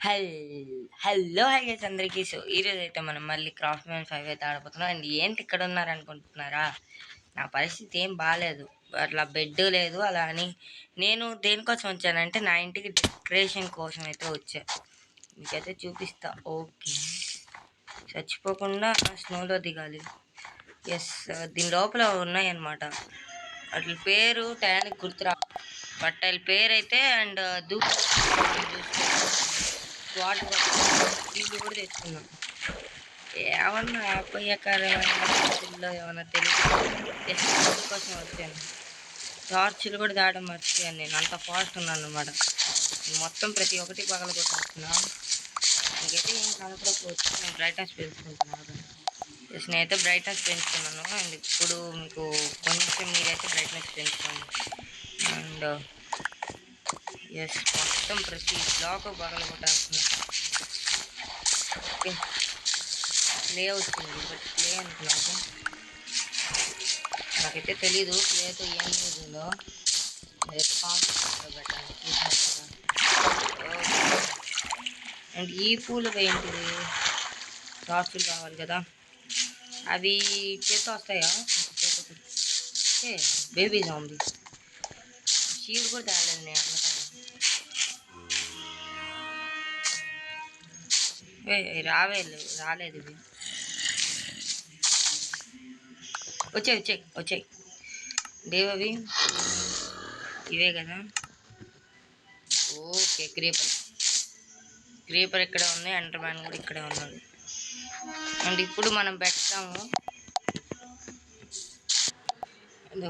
హల్ hello hi guys అందరికీ. So ఈరోజు అయితే మనం మళ్ళీ క్రాఫ్ట్ మ్యాన్ 5 అయితే ఆడబోతున్నాం. అండ్ ఏంటి ఇక్కడ ఉన్నారనుకుంటున్నారా? నా పరిస్థితి ఏం బాగాలేదు, అట్లా బెడ్ లేదు. అలా అని నేను దేనికోసం వచ్చానంటే నా ఇంటికి డెకరేషన్ కోసం అయితే వచ్చా. మీకైతే చూపిస్తా. ఓకే, చచ్చిపోకుండా స్నోలో దిగాలి. ఎస్, దీని లోపల ఉన్నాయన్నమాట. వాటి పేరు టయానికి గుర్తురా, బట్టల పేరు అయితే. అండ్ దూకు వాటర్ వీళ్ళు కూడా తెచ్చుకున్నాం. ఏమన్నా అపయ్యకరమైన ఏమన్నా తెలియదు కోసం వచ్చాను. టార్చులు కూడా దాడడం మర్చిపోయాను, నేను అంత ఫాస్ట్ ఉన్నాను అనమాట. మొత్తం ప్రతి ఒక్కటి పగల కొట్టేస్తున్నా. ఇంకైతే ఏం కనపడకపోవచ్చు. నేను బ్రైట్నెస్ పెంచుకుంటున్నాను. నేనైతే బ్రైట్నెస్ పెంచుకున్నాను. అండ్ ఇప్పుడు మీకు కొంచెం మీరైతే బ్రైట్నెస్ పెంచుకోండి. అండ్ ఎస్, మొత్తం ప్రతి బ్లాక్ పగల కొట్టేస్తున్నా. ఓకే, ప్లే వచ్చింది, బట్ ప్లే అనుకున్నాను. నాకైతే తెలీదు ప్లేతో ఏం లేదో. అండ్ ఈ పూలు ఏంటిది? టార్చులు కావాలి కదా, అవి చేతితో వస్తాయా? బేబీ జాంబీ షీల్డ్ కూడా తేలేదు నేను రాలేదు ఇవి. వచ్చాయి దేవవి ఇవే కదా. ఓకే, క్రీపర్ ఇక్కడ ఉంది, అండర్ మ్యాన్ కూడా ఇక్కడే ఉన్నాడు. అండ్ ఇప్పుడు మనం పెడతాము.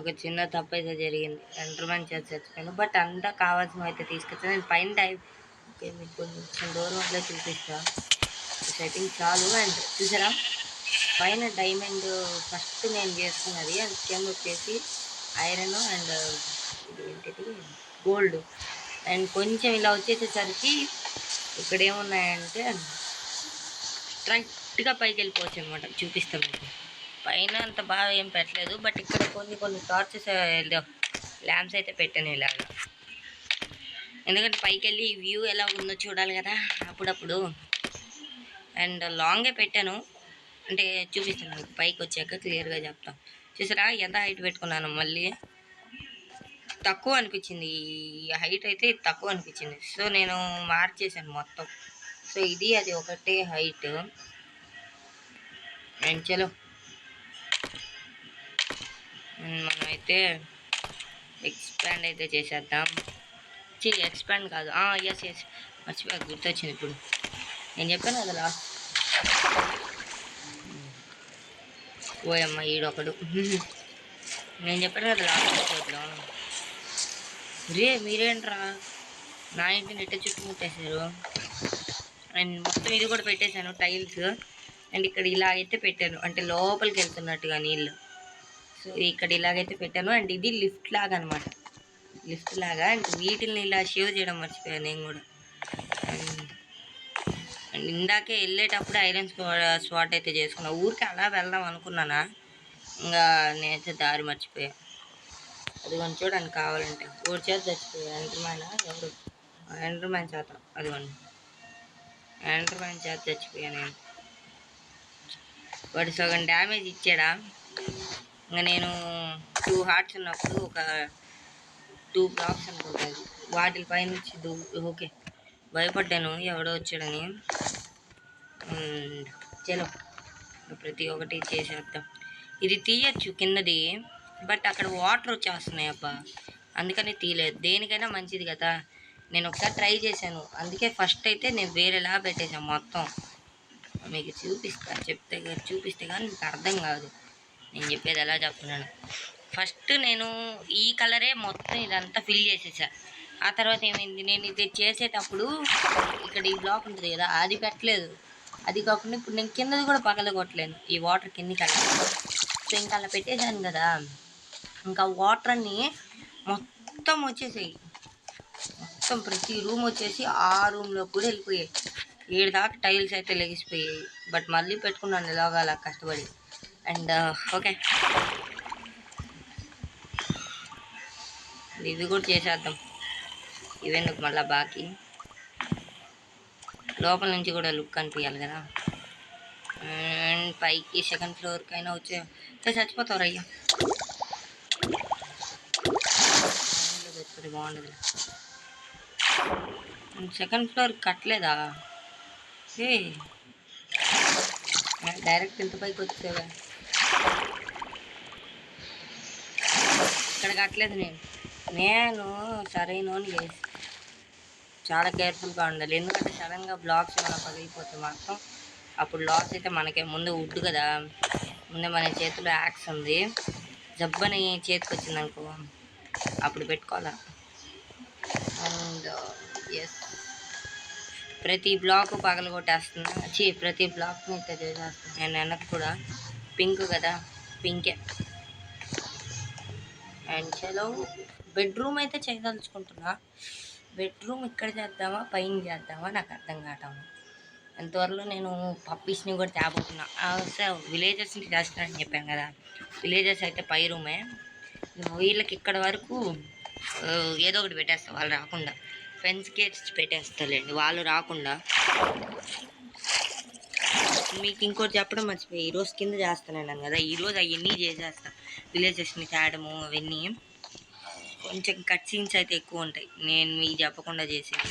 ఒక చిన్న తప్పు అయితే జరిగింది, అండర్ మ్యాన్ చేసి చచ్చిపోయాను. బట్ అంతా కావాల్సినవి అయితే తీసుకొచ్చాను. నేను పైన ఓకే, మీకు కొంచెం దూరం అట్లా చూపిస్తా. సెట్టింగ్ చాలు. అండ్ చూసారా, పైన డైమండ్ ఫస్ట్ నేను చేసుకున్నది. అండ్ కింద వచ్చేసి ఐరన్ అండ్ ఇది ఏంటిది గోల్డ్. అండ్ కొంచెం ఇలా వచ్చేసేసరికి ఇక్కడ ఏమున్నాయంటే స్ట్రైట్గా పైకి వెళ్ళిపోవచ్చు అనమాట. చూపిస్తాం మీకు. పైన అంత బాగా ఏం పెట్టలేదు, బట్ ఇక్కడ కొన్ని టార్చెస్ ల్యాంప్స్ అయితే పెట్టాను ఇలాగా. ఎందుకంటే పైకి వెళ్ళి వ్యూ ఎలా ఉందో చూడాలి కదా అప్పుడప్పుడు. అండ్ లాంగే పెట్టాను, అంటే చూపిస్తాను మీకు పైకి వచ్చాక క్లియర్గా చెప్తాను. చూసారా ఎంత హైట్ పెట్టుకున్నాను? మళ్ళీ తక్కువ అనిపించింది, ఈ హైట్ అయితే తక్కువ అనిపించింది. సో నేను మార్చేసాను మొత్తం. సో ఇది అది ఒకటే హైట్. అండ్ చలో మనమైతే ఎక్స్పాండ్ అయితే చేసేద్దాం. ఎక్స్పాండ్ కాదు, ఎస్ మర్చిపోయా, గుర్తొచ్చింది ఇప్పుడు. నేను చెప్పాను కదా లాస్ట్. ఓయమ్మ ఈడొకడు. నేను చెప్పాను కదా లాస్ట్ ఎపిసోడ్లో. మీరేంట్రా నా ఇంటి నెట్ట చుట్టుముట్టేశారు. అండ్ మొత్తం ఇది కూడా పెట్టేశాను టైల్స్. అండ్ ఇక్కడ ఇలాగైతే పెట్టాను, అంటే లోపలికి వెళ్తున్నట్టుగా నీళ్ళు. సో ఇక్కడ ఇలాగైతే పెట్టాను. అండ్ ఇది లిఫ్ట్ లాగా అనమాట, లిఫ్ట్ లాగా. అండ్ వీటిని ఇలా షేవ్ చేయడం మర్చిపోయాను నేను కూడా. అండ్ ఇందాకే వెళ్ళేటప్పుడు ఐరన్ స్వాట్ అయితే చేసుకున్నా. ఊరికి అలా వెళ్దాం అనుకున్నానా, ఇంకా నేనైతే దారి మర్చిపోయా. అదిగోండి చూడండి, కావాలంటే ఊరి చేత చచ్చిపోయా. ఎవరు ఎండర్ మ్యాన్ చేత, అదిగోండి ఎండర్ మ్యాన్ చేత చచ్చిపోయా నేను. వాడు సగం డ్యామేజ్ ఇచ్చాడా. ఇంకా నేను 2 హార్ట్స్ ఉన్నప్పుడు ఒక 2 బ్లాక్స్ అనుకుంటుంది, వాటి పైనుంచి ఓకే భయపడ్డాను ఎవడో వచ్చాడని. చలో ప్రతి ఒక్కటి చేసేద్దాం. ఇది తీయచ్చు కిందది, బట్ అక్కడ వాటర్ వచ్చేస్తున్నాయి అబ్బా, అందుకని తీయలేదు. దేనికైనా మంచిది కదా. నేను ఒకసారి ట్రై చేశాను, అందుకే ఫస్ట్ అయితే నేను వేరేలా పెట్టేశాను మొత్తం. మీకు చూపిస్తే కానీ మీకు అర్థం కాదు నేను చెప్పేది ఎలా చెప్తున్నాను. ఫస్ట్ నేను ఈ కలరే మొత్తం ఇదంతా ఫిల్ చేసేసా. ఆ తర్వాత ఏమైంది, నేను ఇది చేసేటప్పుడు ఇక్కడ ఈ బ్లాక్ ఉంటుంది కదా, అది పెట్టలేదు. అది కాకుండా ఇప్పుడు నేను కిందది కూడా పగలగొట్టలేను, ఈ వాటర్ కిందకి వెళ్ళాను. సో ఇంకా అలా పెట్టేశాను కదా, ఇంకా వాటర్ అన్ని మొత్తం వచ్చేసాయి. మొత్తం ప్రతి రూమ్ వచ్చేసి ఆ రూమ్లో కూడా వెళ్ళిపోయాయి. 7 దాకా టైల్స్ అయితే లెగిసిపోయాయి. బట్ మళ్ళీ పెట్టుకున్నాను ఎలాగో అలా కష్టపడి. అండ్ ఓకే, ఇవి కూడా చేసేద్దాం. ఇవెందుకు మళ్ళీ బాకీ. లోపల నుంచి కూడా లుక్ అనిపించాలి కదా. అండ్ పైకి సెకండ్ ఫ్లోర్కి అయినా వచ్చే చచ్చిపోతావు అయ్యా. పెట్టుకుంటే బాగుండదు. సెకండ్ ఫ్లోర్ కట్టలేదా? ఏ డైరెక్ట్ ఎంత పైకి వచ్చేవా? ఇక్కడ కట్టలేదు నేను సరైన చేసి చాలా కేర్ఫుల్గా ఉండాలి. ఎందుకంటే సడన్గా బ్లాక్స్ ఏమైనా పగిలిపోతే మాత్రం అప్పుడు లాస్ అయితే మనకే. ముందు వుడ్ కదా, ముందే మన చేతిలో యాక్స్ ఉంది, జబ్బని చేతికి వచ్చింది అనుకో అప్పుడు పెట్టుకోవాలా. అండ్ ఎస్, ప్రతి బ్లాక్ పగల కొట్టేస్తున్నా. ప్రతి బ్లాక్ని ఇట్లా చేసేస్తున్నా. నేను వెనక్కి కూడా పింక్ కదా, పింకే. అండ్ చలో బెడ్రూమ్ అయితే చేయదలుచుకుంటున్నా. బెడ్రూమ్ ఇక్కడ చేద్దామా పైన చేద్దామా నాకు అర్థం కావటం. త్వరలో నేను పప్పీస్ని కూడా తేబోతున్నా. సార్ విలేజెస్ని చేస్తానని చెప్పాను కదా, విలేజెస్ అయితే పై రూమే. వీళ్ళకి ఇక్కడ వరకు ఏదో ఒకటి పెట్టేస్తా, వాళ్ళు రాకుండా. ఫెన్స్ గేట్స్ పెట్టేస్తాలేండి వాళ్ళు రాకుండా. మీకు ఇంకోటి చెప్పడం మర్చిపోయి, ఈరోజు కింద చేస్తాను కదా, ఈరోజు అవన్నీ చేసేస్తా. విలేజెస్ని తేడము అవన్నీ కొంచెం కట్ సీన్స్ అయితే ఎక్కువ ఉంటాయి, నేను మీకు చెప్పకుండా చేసేది.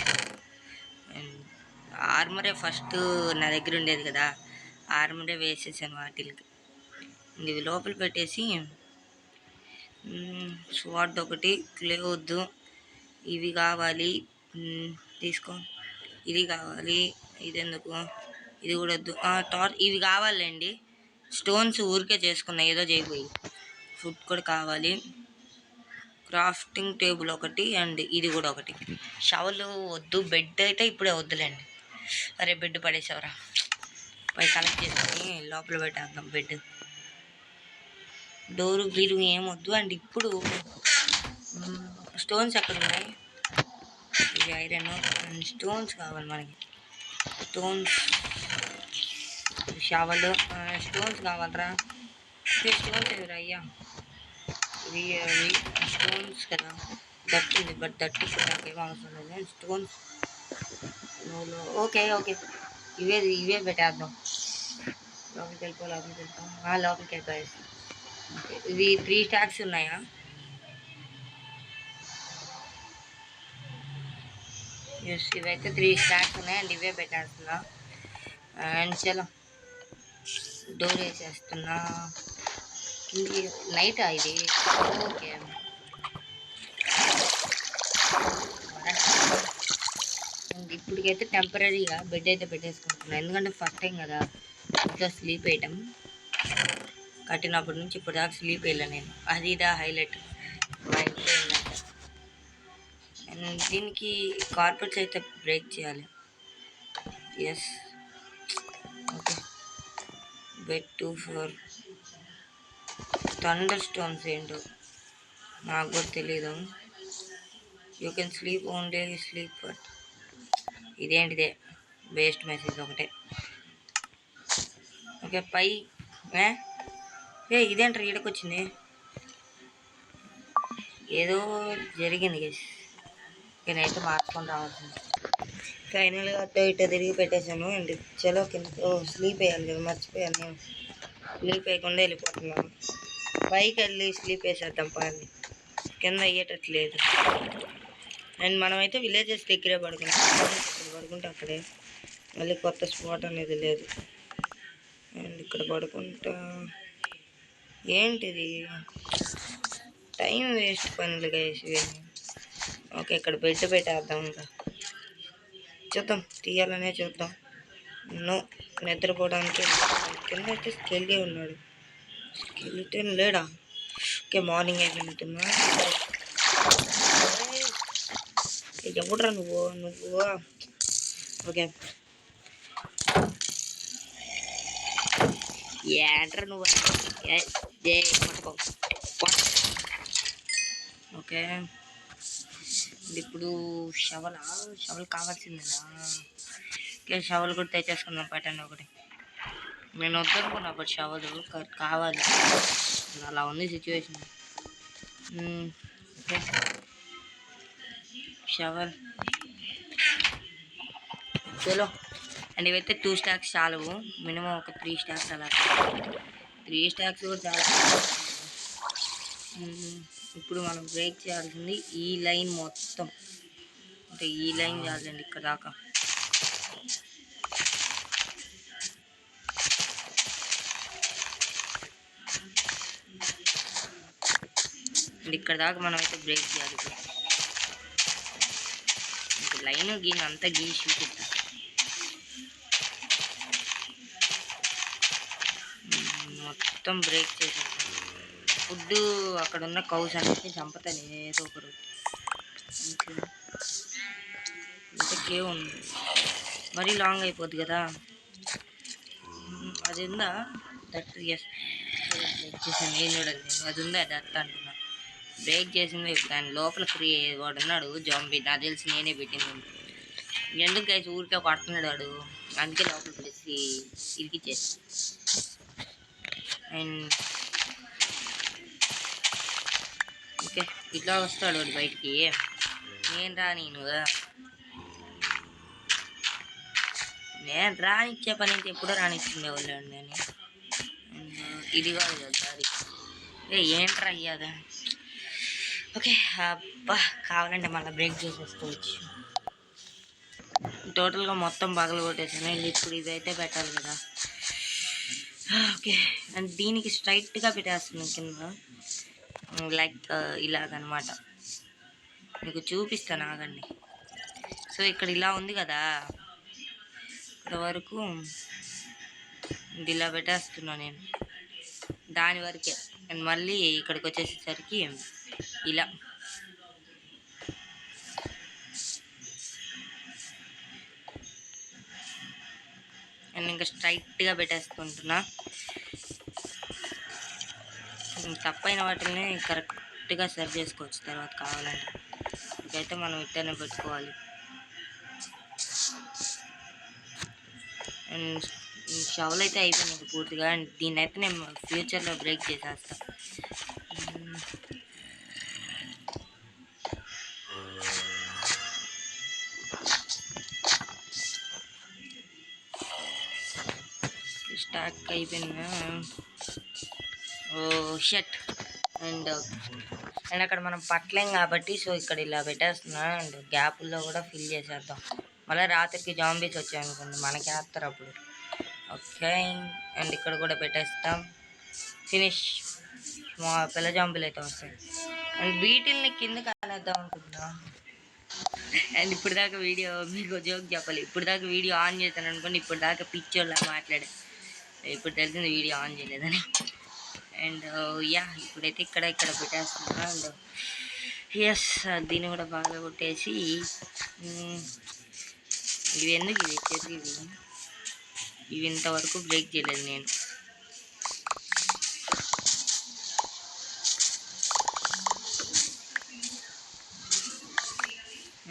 ఆర్మరే ఫస్ట్ నా దగ్గర ఉండేది కదా, ఆర్మరే వేసేసాను వాటికి. ఇవి లోపల పెట్టేసి స్వాట్ ఒకటి, క్లే వద్దు, ఇవి కావాలి తీసుకో, ఇది కావాలి, ఇది ఎందుకు, ఇది కూడా వద్దు, ఇవి కావాలండి. స్టోన్స్ ఊరికే చేసుకున్నా ఏదో చేయబోయి. ఫుడ్ కూడా కావాలి, క్రాఫ్టింగ్ టేబుల్ ఒకటి, అండ్ ఇది కూడా ఒకటి. షవలు వద్దు, బెడ్ అయితే ఇప్పుడే వద్దులేండి. అరే బెడ్ పడేసావరా, పై కలెక్ట్ చేసుకొని లోపల పెట్టేద్దాం. బెడ్, డోరు గీరు ఏమొద్దు. అండ్ ఇప్పుడు స్టోన్స్ ఎక్కడ ఉన్నాయి? ఇవి ఐరన్ అండ్ స్టోన్స్ కావాలి మనకి. స్టోన్స్, షవలు, స్టోన్స్ కావాలరా. స్టోన్స్ ఎవరు అయ్యా? ఇవి అవి స్టోన్స్ కదా, దట్టు ఉంది, బట్ దట్టు ఇప్పుడు నాకేం అవసరం లేదు. స్టోన్స్ ఓకే ఇవే పెట్టేద్దాం. లోపలికి వెళ్ళిపో. లోపలికి వెళ్ళిపోయి ఇవి 3 స్టాక్స్ ఉన్నాయా? ఎస్, ఇవైతే 3 స్టాక్స్ ఉన్నాయి. అండ్ ఇవే పెట్టేస్తున్నా. అండ్ చలో డోర్ వేసేస్తున్నా. నైటా ఇది? ఓకే, ఇప్పటికైతే టెంపరీగా బెడ్ అయితే పెట్టేసుకుంటున్నాను, ఎందుకంటే ఫస్ట్ టైం కదా ఇంకా స్లీప్ వేయటం. కట్టినప్పటి నుంచి ఇప్పుడు దాకా స్లీప్ వేయలే నేను, అది ఇదా హైలైట్ మా ఇంట్లో ఏంటంటే. అండ్ దీనికి కార్పెట్స్ అయితే బ్రేక్ చేయాలి. Yes, okay. Bed 2 4 thunder stones ఏంటో నాకు కూడా తెలీదు. You can sleep only sleep. But ఇదేంటిదే వేస్ట్ మెసేజ్ ఒకటే. ఓకే పై ఇదేంటారు ఈడకొచ్చింది? ఏదో జరిగింది గైస్, నేనైతే మార్చుకొని రావాల్సింది. ఫైనల్గా అట్టో ఇట్టో తిరిగి పెట్టేశాను. అండ్ చలో కింద స్లీప్ వేయాలి కదా, మర్చిపోయాను నేను. స్లీప్ వేయకుండా వెళ్ళిపోతున్నాను. పైకి వెళ్ళి స్లీప్ వేసేద్దాం పని, కింద అయ్యేటట్లేదు. అండ్ మనమైతే విలేజెస్ దగ్గరే పడుకుంటే అక్కడే మళ్ళీ కొత్త స్పాట్ అనేది లేదు. అండ్ ఇక్కడ పడుకుంటా ఏంటిది టైం వేస్ట్ పనులు గైస్. ఓకే ఇక్కడ బెడ్ పెట్టేద్దాం. ఇంకా చూద్దాం, తీయాలనే చూద్దాం. నిద్రపోవడానికి కింద అయితే స్కెల్గే ఉన్నాడు. స్కెలిటన్ లేడా? ఓకే మార్నింగ్ అయిపోతున్నా. ఎవడరా నువ్వు ఓకే ఏంట్రా నువ్వు? ఓకే ఇప్పుడు షవల్ కావాల్సిందేనా? ఓకే షవల్ కూడా తెచ్చేసుకుందాం. పట్టండి ఒకటి. నేను వద్దనుకున్నా బట్ షవల్ కావాలి, అలా ఉంది సిచ్యువేషన్. ఓకే షవల్ చలో అండ్ ఇవైతే 2 స్టాక్స్ చాలవు, మినిమం ఒక 3 స్టాక్స్ అలా. 3 స్టాక్స్ కూడా చాలా. ఇప్పుడు మనం బ్రేక్ చేయాల్సింది ఈ లైన్ మొత్తం, అంటే ఈ లైన్ చేయాలండి ఇక్కడ దాకా. అండ్ ఇక్కడ దాకా మనం అయితే బ్రేక్ చేయాలి. ఇప్పుడు లైన్ గీన్ అంతా గీసి చూపిస్తా. మొత్తం బ్రేక్ చేసేది. ఫుడ్ అక్కడ ఉన్న కౌస్ అనేది చంపుతాను ఏదో ఒకరు. ఇంత కేవ్ ఉంది, మరీ లాంగ్ అయిపోద్ది కదా అది. ఉందా దట్? ఎస్, బ్రేక్ చేసాను. ఏం చూడండి, అది ఉందా దట్ అంటున్నా. బ్రేక్ చేసింది. దాని లోపల వాడు ఉన్నాడు జాంబీ, నాకు తెలిసి నేనే పెట్టింది. ఎందుకు గైస్ ఊరికే కొడుతున్నాడు వాడు, అందుకే లోపల పెట్టి ఇరికిచ్చేసి. అండ్ ఓకే, ఇట్లా వస్తాడు వాడు బయటికి. నేను రానిచ్చే పని అయితే ఎప్పుడో రానిచ్చిండే వాళ్ళండి నేను. ఇది కాదు కదా దారి. ఏంట్రా అయ్యాదా? ఓకే, అబ్బా కావాలంటే మళ్ళీ బ్రేక్ చేసేసుకోవచ్చు. టోటల్గా మొత్తం పగలు కొట్టేసాను. ఇప్పుడు ఇదైతే పెట్టాలి కదా. ఓకే, అండ్ దీనికి స్ట్రైట్గా పెట్టేస్తున్నాను కింద, లైక్ ఇలాగనమాట. మీకు చూపిస్తాను ఆగండి. సో ఇక్కడ ఇలా ఉంది కదా, ఇంతవరకు ఇది ఇలా పెట్టేస్తున్నా నేను దాని వరకే. అండ్ మళ్ళీ ఇక్కడికి వచ్చేసేసరికి ఇలా అండ్ ఇంకా స్ట్రైట్గా పెట్టేసుకుంటున్నా. తప్పైన వాటిని కరెక్ట్గా సర్వ్ చేసుకోవచ్చు తర్వాత కావాలంటే. ఇదైతే మనం ఇట్టనే పెట్టుకోవాలి. అండ్ షవల్ అయితే అయిపోయింది పూర్తిగా. అండ్ దీన్ని అయితే నేను ఫ్యూచర్లో బ్రేక్ చేసేస్తా. స్టాక్ అయిపోయిందా? ఓ షట్. అండ్ అక్కడ మనం పట్టలేం కాబట్టి సో ఇక్కడ ఇలా పెట్టేస్తున్నా. అండ్ గ్యాపుల్లో కూడా ఫిల్ చేసేద్దాం. మళ్ళీ రాత్రికి జాంబీస్ వచ్చాయనుకోండి మనకి వేస్తారు అప్పుడు. ఓకే, అండ్ ఇక్కడ కూడా పెట్టేస్తాం. ఫినిష్. పిల్ల జాంబీలు అయితే వస్తాయి. అండ్ వీటిల్ని కిందకి అనేద్దాం అనుకుంటున్నా. అండ్ ఇప్పుడు దాకా వీడియో మీకు జోక్ చెప్పాలి. ఇప్పుడు దాకా వీడియో ఆన్ చేశాను అనుకోండి, ఇప్పుడు దాకా పిచ్చోళ్ళ మాట్లాడే, ఇప్పుడు తెలిసింది వీడియో ఆన్ చేయలేదని. అండ్ ఇప్పుడైతే ఇక్కడ పెట్టేస్తున్నా. అండ్ ఎస్, దీన్ని కూడా బాగా కొట్టేసి ఇవి ఎందుకు ఇది చేతివి, ఇవి ఇంతవరకు బ్రేక్ చేయలేదు నేను.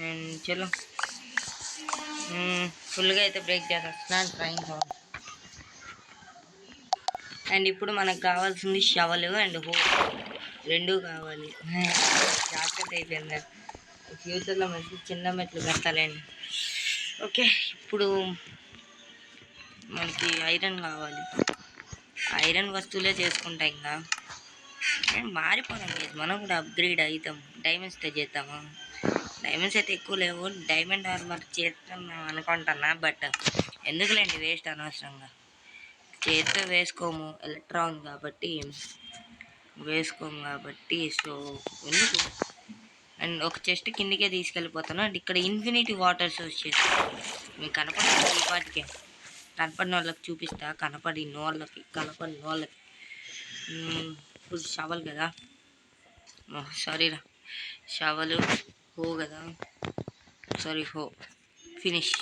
అండ్ చలో ఫుల్గా అయితే బ్రేక్ చేసేస్తున్నాను ట్రైన్ సౌండ్. అండ్ ఇప్పుడు మనకు కావాల్సింది షవల్ అండ్ హోల్, రెండూ కావాలి. జాగ్రత్త అయిపోయింది. ఫ్యూచర్లో మంచి చిన్న మెట్లు పెట్టాలండి. ఓకే, ఇప్పుడు మనకి ఐరన్ కావాలి. ఐరన్ వస్తువులే చేసుకుంటాం ఇంకా. మారిపోదాం లేదు, మనం కూడా అప్గ్రేడ్ అవుతాం. డైమండ్స్తో చేద్దాము. డైమండ్స్ అయితే ఎక్కువ లేవు, డైమండ్ ఆర్మర్ చేస్తాం అనుకుంటున్నా. బట్ ఎందుకులేండి వేస్ట్ అనవసరంగా. చేతితో వేసుకోము, ఎలక్ట్రాన్ కాబట్టి వేసుకోము కాబట్టి సో ఎందుకు. అండ్ ఒక చెస్ట్ కిందికే తీసుకెళ్ళిపోతాను. అండ్ ఇక్కడ ఇన్ఫినిటీ వాటర్ సోర్స్ చేస్తాను. మీకు కనపడి ఈ పాటికే, కనపడిన వాళ్ళకి చూపిస్తా, కనపడిన వాళ్ళకి. ఇప్పుడు షవల్ కదా, సారీరా, షవలు హో కదా, సారీ హో. ఫినిష్.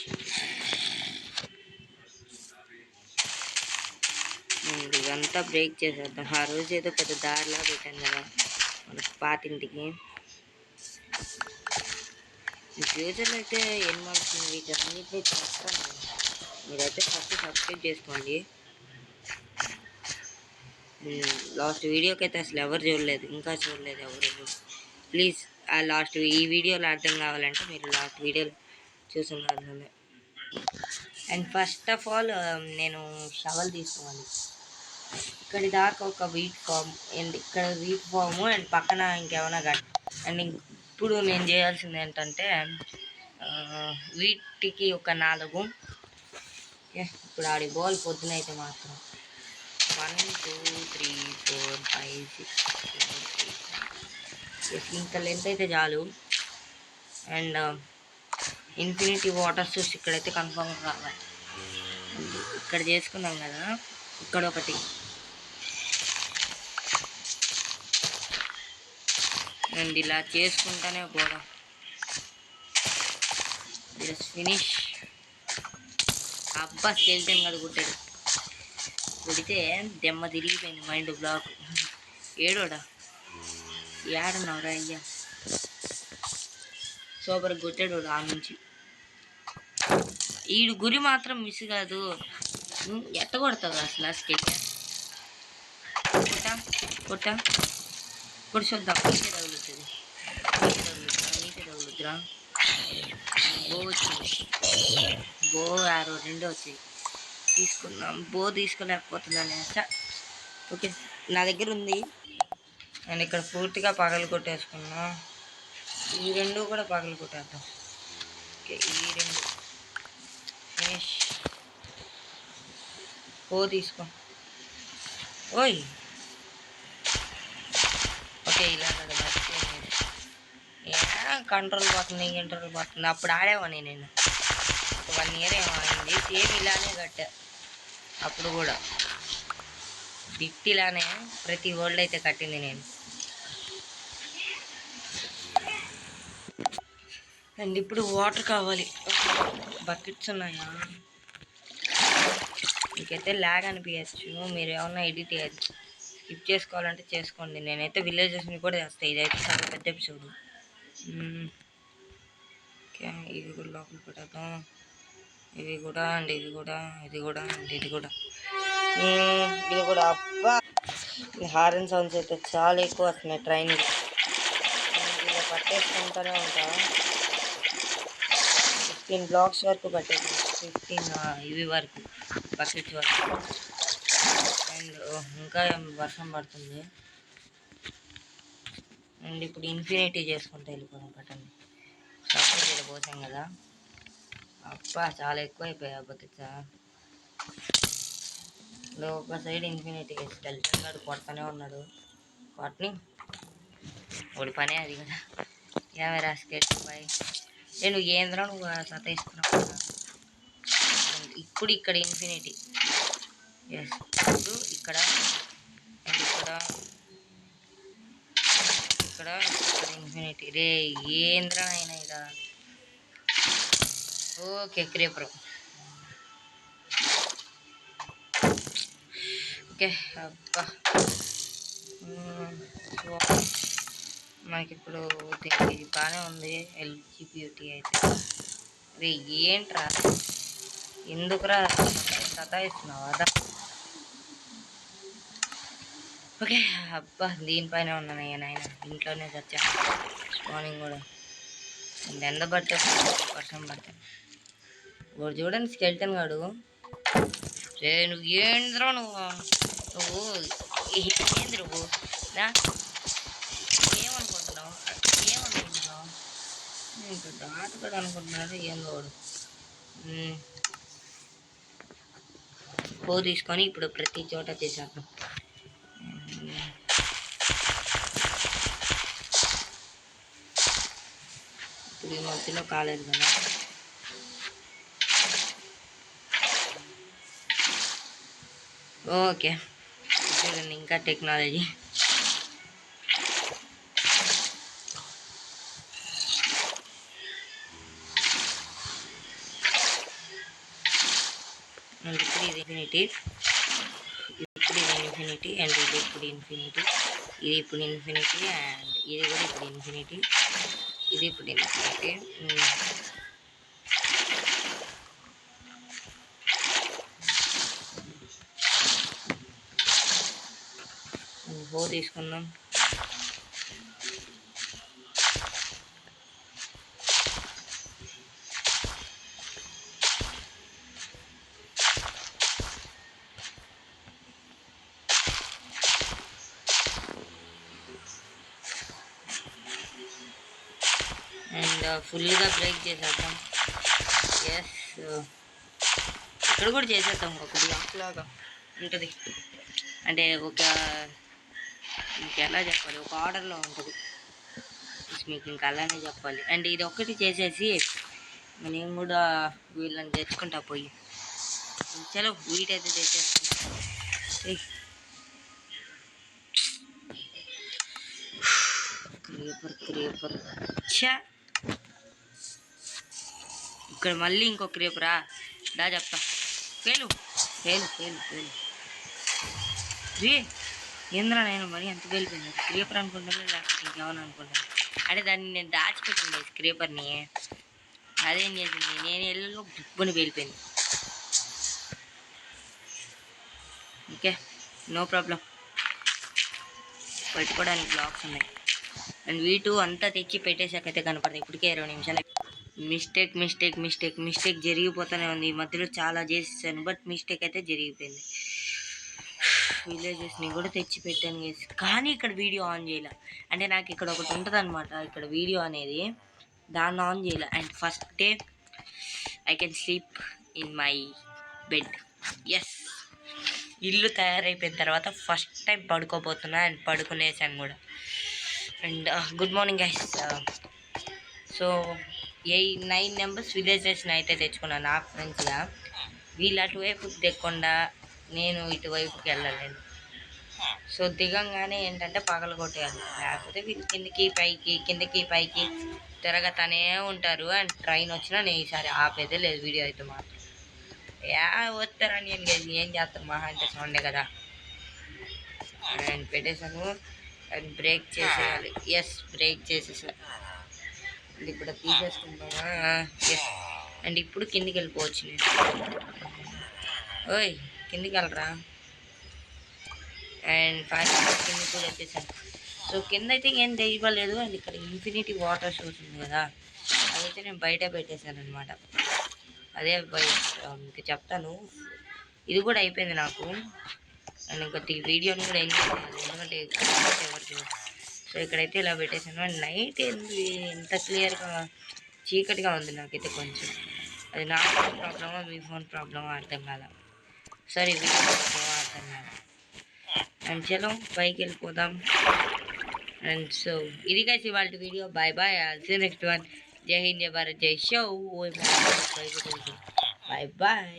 ఇవంతా బ్రేక్ చేసేద్దాం. ఆ రోజు ఏదో పెద్ద దారిలా పెట్టాను కదా మనకు పాతింటికి. ఫ్యూచర్లో అయితే ఎనిమల్స్ వీటన్నిటినీ చేస్తాను. మీరైతే ఫస్ట్ సబ్స్క్రైబ్ చేసుకోండి. లాస్ట్ వీడియోకి అయితే అసలు ఎవరు చూడలేదు, ఇంకా చూడలేదు ఎవరు. ప్లీజ్ ఆ లాస్ట్ ఈ వీడియోలో అర్థం కావాలంటే మీరు లాస్ట్ వీడియోలో చూసుకున్నాను. అండ్ ఫస్ట్ ఆఫ్ ఆల్ నేను షవల్ తీసుకోవాలి. ఇక్కడి దాకా ఒక వీట్ ఫామ్ అండ్ ఇక్కడ వీట్ ఫాము అండ్ పక్కన ఇంకేమైనా కట్. అండ్ ఇప్పుడు నేను చేయాల్సింది ఏంటంటే వీటికి ఒక 4. ఇప్పుడు ఆడి బాల్ పొద్దున అయితే మాత్రం 1 2 3 4 5 6 ఇంత లెంత్ అయితే చాలు. అండ్ ఇన్ఫినిటీ వాటర్ సోర్స్ ఇక్కడైతే కన్ఫర్మ్గా కావాలి. ఇక్కడ చేసుకున్నాం కదా, ఇక్కడ ఒకటి. అండ్ ఇలా చేసుకుంటానే పోదాం. Just finish. అబ్బా స్కెల్టన్ కదా కొట్టాడు. కొడితే దెమ్మ తిరిగిపోయింది, మైండ్ బ్లాక్. ఏడోడా ఏడున్నావురా అయ్యా. సూపర్ కొట్టాడు ఆ నుంచి. ఈడు గురి మాత్రం మిస్ కాదు. ఎట్ట కొడతావు అసలు స్కెల్టన్? కొట్టా కొట్టి చూద్దాం. నీకే తగులుతుంది, నీకే తగులుద్దురా. బో వచ్చింది, బో ఆరో 2 వచ్చాయి. తీసుకున్నాం. బో తీసుకోలేకపోతున్నాను. ఓకే నా దగ్గర ఉంది. అండ్ ఇక్కడ పూర్తిగా పగలు కొట్టేసుకున్నా. ఈ 2 కూడా పగలు కొట్టేద్దాం. ఓకే ఈ 2 ఫినిష్. బో తీసుకో. ఓయ్ ఓకే ఇలా కదా మర్చిపోయింది. కంట్రోల్ పోతుంది, కంట్రోల్ పోతుంది. అప్పుడు ఆడేవాడిని నేను. 1 ఇయర్ ఏమో అయింది. సేమ్ ఇలానే కట్టా. అప్పుడు కూడా బిట్ ఇలానే ప్రతి వరల్డ్ అయితే కట్టింది నేను. అండ్ ఇప్పుడు వాటర్ కావాలి. బకెట్స్ ఉన్నాయా? మీకైతే ల్యాగ్ అనిపించచ్చు. మీరు ఏమన్నా ఎడిట్ స్కిప్ చేసుకోవాలంటే చేసుకోండి. నేనైతే విలేజెస్ని కూడా చేస్తాను. ఇదైతే చాలా పెద్ద ఎపిసోడ్. ఓకే ఇవి కూడా లోపల పెట్టేద్దాం. ఇవి కూడా అండ్ ఇవి కూడా, ఇది కూడా అండ్ ఇది కూడా, ఇది కూడా. అబ్బా హారన్ సౌండ్స్ అయితే చాలా ఎక్కువ వస్తున్నాయి ట్రైనింగ్. ఇలా పట్టేసుకుంటూనే ఉంటా. 15 బ్లాక్స్ వరకు పట్టేసి 15 ఇవి వరకు బకెట్స్ వరకు. అండ్ ఇంకా వర్షం పడుతుంది. అండ్ ఇప్పుడు ఇన్ఫినిటీ చేసుకుంటూ వెళ్ళిపోదాం. పట్టండి సపోర్ట్ ఇక్కడ పోసాం కదా. అబ్బా చాలా ఎక్కువ అయిపోయాయి బకెట్స్. ఒక సైడ్ ఇన్ఫినిటీ స్కెల్టన్ గాడు కొడతానే ఉన్నాడు. వాటిని ఒకటి పనే అది కదా. ఏమైనా స్కెల్టన్ బాయ్ నేను ఏంద్రా నువ్వు సతాయిస్తున్నావు కదా. ఇప్పుడు ఇక్కడ ఇన్ఫినిటీ. ఎస్ ఇప్పుడు ఇక్కడ అండ్ ఇక్కడ ఇక్కడ ఇక్కడ ఇన్ఫినిటీ. రే ఏంద్రా అయినా ఇక. Okay creeper. ఓకే అబ్బా మనకి ఇప్పుడు దీనికి బాగానే ఉంది. ఎల్జిబిటీ అయితే రే ఏంట్రా ఎందుకురా సతాయిస్తున్నావు అదా. ఓకే అబ్బా దీనిపైన ఉన్నాను నాయన. ఇంట్లోనే చచ్చాను మార్నింగ్ కూడా. ఎండ పట్టే వర్షం పట్టే. వాడు చూడండి స్కెల్టన్ గాడు. రే నువ్వు ఏంద్రా నువ్వు ఏంది నువ్వు ఏమనుకుంటున్నావు? ఇంకా దాట కూడా అనుకుంటున్నాడు ఏందో వాడు. పో తీసుకొని ఇప్పుడు ప్రతి చోట చేసేద్దాం. ఇప్పుడు ఈ మధ్యలో కాలేదు కదా. ఓకే చూడండి ఇంకా టెక్నాలజీ. ఇప్పుడు ఇది ఇన్ఫినిటీ, ఇప్పుడు ఇది ఇన్ఫినిటీ అండ్ ఇది ఇప్పుడు ఇన్ఫినిటీ, ఇది ఇప్పుడు ఇన్ఫినిటీ అండ్ ఇది కూడా ఇప్పుడు ఇన్ఫినిటీ, ఇది ఇప్పుడు ఇన్ఫినిటీ. బో తీసుకుందాం. అండ్ ఫుల్గా బ్రేక్ చేసేద్దాం. ఎస్, ఇక్కడ కూడా చేసేద్దాం. ఒక బ్లాక్ లాగా ఉంటుంది, అంటే ఇంకెలా చెప్పాలి, ఒక ఆర్డర్లో ఉంటుంది. మీకు ఇంకా అలానే చెప్పాలి. అండ్ ఇది ఒక్కటి చేసేసి నేను కూడా వీళ్ళని తెచ్చుకుంటా పోయి. చలో వీటైతే తెచ్చేస్తాను. క్రీపర్ ఛా, ఇక్కడ మళ్ళీ ఇంకో క్రీపరా. దా చెప్తా. పేలు పేలు పేలు పేలు రే ఏంద్రా, నేను మరి అంత వెళ్ళిపోయింది. క్రీపర్ అనుకుంటాను, లేకపోతే ఇంకేమని అనుకుంటాను. అంటే దాన్ని నేను దాచిపెట్టింది క్రీపర్ని. అదేం చేసింది, నేను ఎల్లులో బుబ్బుని వెళ్ళిపోయింది. Okay, no problem. పెట్టుకోవడానికి బ్లాక్స్ ఉన్నాయి. అండ్ వీటు అంతా తెచ్చి పెట్టేసాకైతే కనపడతాయి. ఇప్పటికే 20 నిమిషాలు. మిస్టేక్ జరిగిపోతూనే ఉంది. ఈ మధ్యలో చాలా చేసేసాను, బట్ మిస్టేక్ అయితే జరిగిపోయింది. విలేజెస్ని కూడా తెచ్చి పెట్టాను గైస్, కానీ ఇక్కడ వీడియో ఆన్ చేయాల. అంటే నాకు ఇక్కడ ఒకటి ఉంటుంది అనమాట, ఇక్కడ వీడియో అనేది, దాన్ని ఆన్ చేయాలి. And first day I can sleep in my bed. Yes, ఇల్లు తయారైపోయిన తర్వాత ఫస్ట్ టైం పడుకోబోతున్నా. అండ్ పడుకునేసాను కూడా. And good morning guys. So 9 numbers విలేజెస్ని అయితే తెచ్చుకున్నాను నా ఫ్రెండ్స్గా. వీళ్ళు అటువైపు దిగకుండా నేను ఇటువైపుకి వెళ్ళలేను. సో దిగంగానే ఏంటంటే పగల కొట్టేయాలి, లేకపోతే వీళ్ళు కిందకి పైకి తిరగతానే ఉంటారు. అండ్ ట్రైన్ వచ్చినా నేను ఈసారి ఆపేదే లేదు వీడియో అయితే మాత్రం. వస్తారని ఏం చేస్తారు, మహా అంటే సౌండే కదా. అండ్ పెట్టేశాను. అండ్ బ్రేక్ చేసేయాలి. ఎస్, బ్రేక్ చేసేసా. అండ్ ఇప్పుడు తీసేసుకుంటామా. ఎస్, అండ్ ఇప్పుడు కిందికి వెళ్ళిపోవచ్చు నేను. ఓయ్ కిందికి వెళ్ళరా. అండ్ ఫైనల్ కిందికి కూడా వచ్చేసాను. సో కింద అయితే ఏం తెగిపోలేదు. అండ్ ఇక్కడ ఇన్ఫినిటీ వాటర్ సోర్స్ ఉంది కదా, అదైతే నేను బయట పెట్టేశాను అనమాట. అదే మీకు చెప్తాను. ఇది కూడా అయిపోయింది నాకు. అండ్ ఇంకా వీడియోని కూడా ఎంజాయ్ చేయాలి, ఎందుకంటే ఎవరికి. సో ఇక్కడైతే ఇలా పెట్టేశాను. అండ్ నైట్ ఎంత క్లియర్గా చీకటిగా ఉంది నాకైతే కొంచెం. అది నా ఫోన్ ప్రాబ్లమా మీ ఫోన్ ప్రాబ్లమా అర్థం కాదా. సారీ, వీడియో ప్రాబ్లమా అర్థం కాదా. అండ్ చలో పైకి వెళ్ళిపోదాం. అండ్ సో ఇది గైస్ ఇవాళ video. Bye bye, next one. జై హింద్, జై భారత్, జై షో. Bye bye.